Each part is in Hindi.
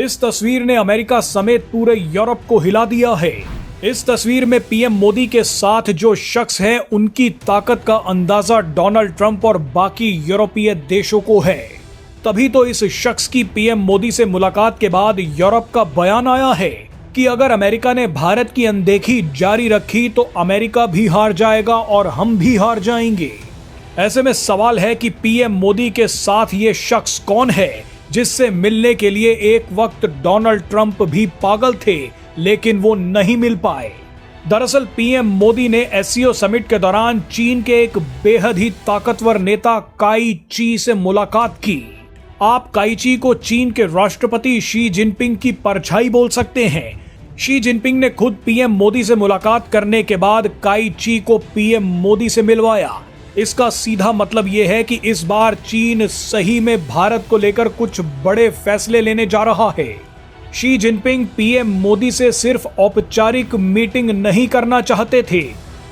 इस तस्वीर ने अमेरिका समेत पूरे यूरोप को हिला दिया है। इस तस्वीर में पीएम मोदी के साथ जो शख्स हैं, उनकी ताकत का अंदाजा डोनाल्ड ट्रंप और बाकी यूरोपीय देशों को है। तभी तो इस शख्स की पीएम मोदी से मुलाकात के बाद यूरोप का बयान आया है कि अगर अमेरिका ने भारत की अनदेखी जारी रखी तो अमेरिका भी हार जाएगा और हम भी हार जाएंगे। ऐसे में सवाल है कि पीएम मोदी के साथ ये शख्स कौन है जिससे मिलने के लिए एक वक्त डोनाल्ड ट्रंप भी पागल थे, लेकिन वो नहीं मिल पाए। दरअसल पीएम मोदी ने एससीओ समिट के दौरान चीन के एक बेहद ही ताकतवर नेता काई ची से मुलाकात की। आप काई ची को चीन के राष्ट्रपति शी जिनपिंग की परछाई बोल सकते हैं। शी जिनपिंग ने खुद पीएम मोदी से मुलाकात करने के बाद काई ची को पीएम मोदी से मिलवाया। इसका सीधा मतलब यह है कि इस बार चीन सही में भारत को लेकर कुछ बड़े फैसले लेने जा रहा है। शी जिनपिंग पीएम मोदी से सिर्फ औपचारिक मीटिंग नहीं करना चाहते थे,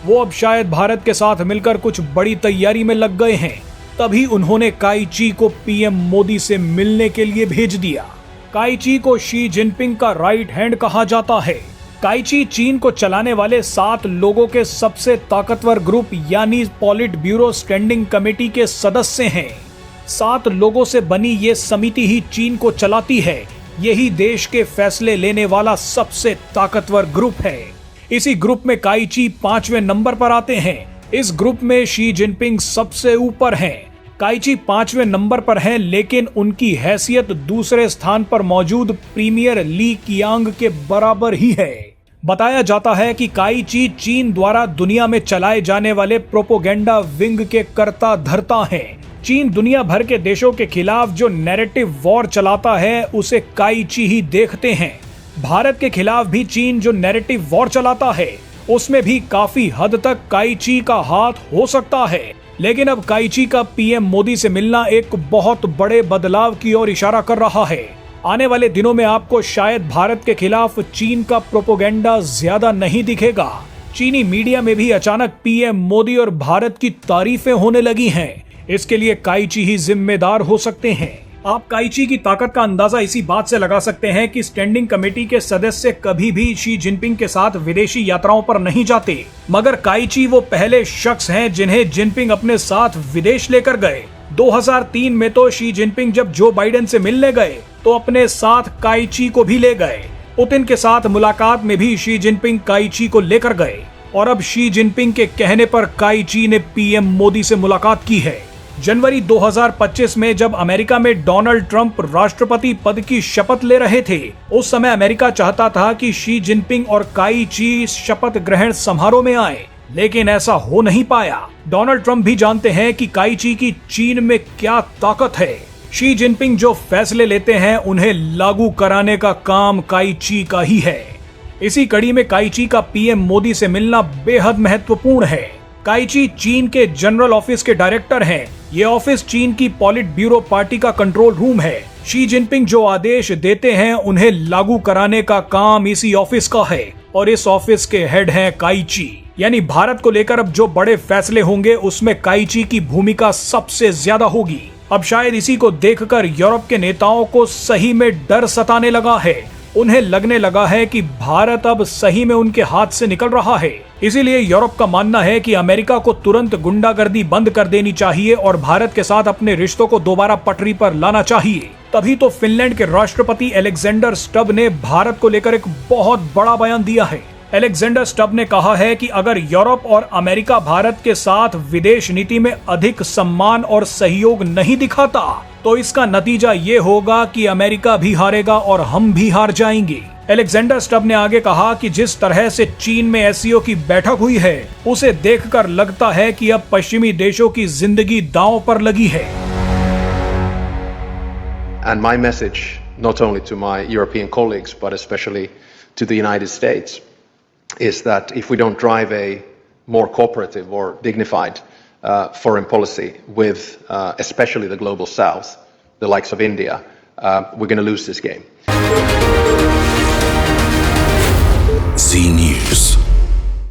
वो अब शायद भारत के साथ मिलकर कुछ बड़ी तैयारी में लग गए हैं। तभी उन्होंने काई ची को पीएम मोदी से मिलने के लिए भेज दिया। काई ची को शी जिनपिंग का राइट हैंड कहा जाता है। काई ची चीन को चलाने वाले 7 लोगों के सबसे ताकतवर ग्रुप यानी पॉलिट ब्यूरो स्टैंडिंग कमेटी के सदस्य हैं। 7 लोगों से बनी ये समिति ही चीन को चलाती है। यही देश के फैसले लेने वाला सबसे ताकतवर ग्रुप है। इसी ग्रुप में काई ची 5वें नंबर पर आते हैं। इस ग्रुप में शी जिनपिंग सबसे ऊपर हैं। काई ची 5वें नंबर पर हैं, लेकिन उनकी हैसियत दूसरे स्थान पर मौजूद प्रीमियर ली कियांग के बराबर ही है। बताया जाता है कि काई ची चीन द्वारा दुनिया में चलाए जाने वाले प्रोपोगेंडा विंग के कर्ता धर्ता हैं। चीन दुनिया भर के देशों के खिलाफ जो नैरेटिव वॉर चलाता है, उसे काई ची ही देखते हैं। भारत के खिलाफ भी चीन जो नैरेटिव वॉर चलाता है, उसमें भी काफी हद तक काई ची का हाथ हो सकता है। लेकिन अब काई ची का पीएम मोदी से मिलना एक बहुत बड़े बदलाव की ओर इशारा कर रहा है। आने वाले दिनों में आपको शायद भारत के खिलाफ चीन का प्रोपोगेंडा ज्यादा नहीं दिखेगा। चीनी मीडिया में भी अचानक पीएम मोदी और भारत की तारीफें होने लगी हैं। इसके लिए काई ची ही जिम्मेदार हो सकते हैं। आप काई ची की ताकत का अंदाजा इसी बात से लगा सकते हैं कि स्टैंडिंग कमेटी के सदस्य कभी भी शी जिनपिंग के साथ विदेशी यात्राओं पर नहीं जाते, मगर काई ची वो पहले शख्स हैं जिन्हें जिनपिंग अपने साथ विदेश लेकर गए। 2003 में तो शी जिनपिंग जब जो बाइडेन से मिलने गए तो अपने साथ काई ची को भी ले गए। पुतिन के साथ मुलाकात में भी शी जिनपिंग काई ची को लेकर गए और अब शी जिनपिंग के कहने पर काई ची ने पीएम मोदी से मुलाकात की है। जनवरी 2025 में जब अमेरिका में डोनाल्ड ट्रंप राष्ट्रपति पद की शपथ ले रहे थे, उस समय अमेरिका चाहता था कि शी जिनपिंग और काई ची शपथ ग्रहण समारोह में आए, लेकिन ऐसा हो नहीं पाया। डोनाल्ड ट्रंप भी जानते हैं कि काई ची की चीन में क्या ताकत है। शी जिनपिंग जो फैसले लेते हैं, उन्हें लागू कराने का काम काई ची का ही है। इसी कड़ी में काई ची का पीएम मोदी से मिलना बेहद महत्वपूर्ण है। काई ची चीन के जनरल ऑफिस के डायरेक्टर हैं। ये ऑफिस चीन की पॉलिट ब्यूरो पार्टी का कंट्रोल रूम है। शी जिनपिंग जो आदेश देते हैं, उन्हें लागू कराने का काम इसी ऑफिस का है और इस ऑफिस के हेड हैं काई ची। यानी भारत को लेकर अब जो बड़े फैसले होंगे, उसमें काई ची की भूमिका सबसे ज्यादा होगी। अब शायद इसी को देखकर यूरोप के नेताओं को सही में डर सताने लगा है। उन्हें लगने लगा है कि भारत अब सही में उनके हाथ से निकल रहा है। इसीलिए यूरोप का मानना है कि अमेरिका को तुरंत गुंडागर्दी बंद कर देनी चाहिए और भारत के साथ अपने रिश्तों को दोबारा पटरी पर लाना चाहिए। तभी तो फिनलैंड के राष्ट्रपति अलेक्जेंडर स्टब ने भारत को लेकर एक बहुत बड़ा बयान दिया है। अलेक्जेंडर स्टब ने कहा है कि अगर यूरोप और अमेरिका भारत के साथ विदेश नीति में अधिक सम्मान और सहयोग नहीं दिखाता, तो इसका नतीजा ये होगा कि अमेरिका भी हारेगा और हम भी हार जाएंगे। अलेक्जेंडर स्टब ने आगे कहा कि जिस तरह से चीन में एससीओ की बैठक हुई है, उसे देखकर लगता है कि अब पश्चिमी देशों की जिंदगी दांव पर लगी है। And my message, not only to my European colleagues, but especially to the United States, is that if we don't drive a more cooperative or dignified foreign policy with especially the global south, the likes of India, we're going to lose this game. Zee News.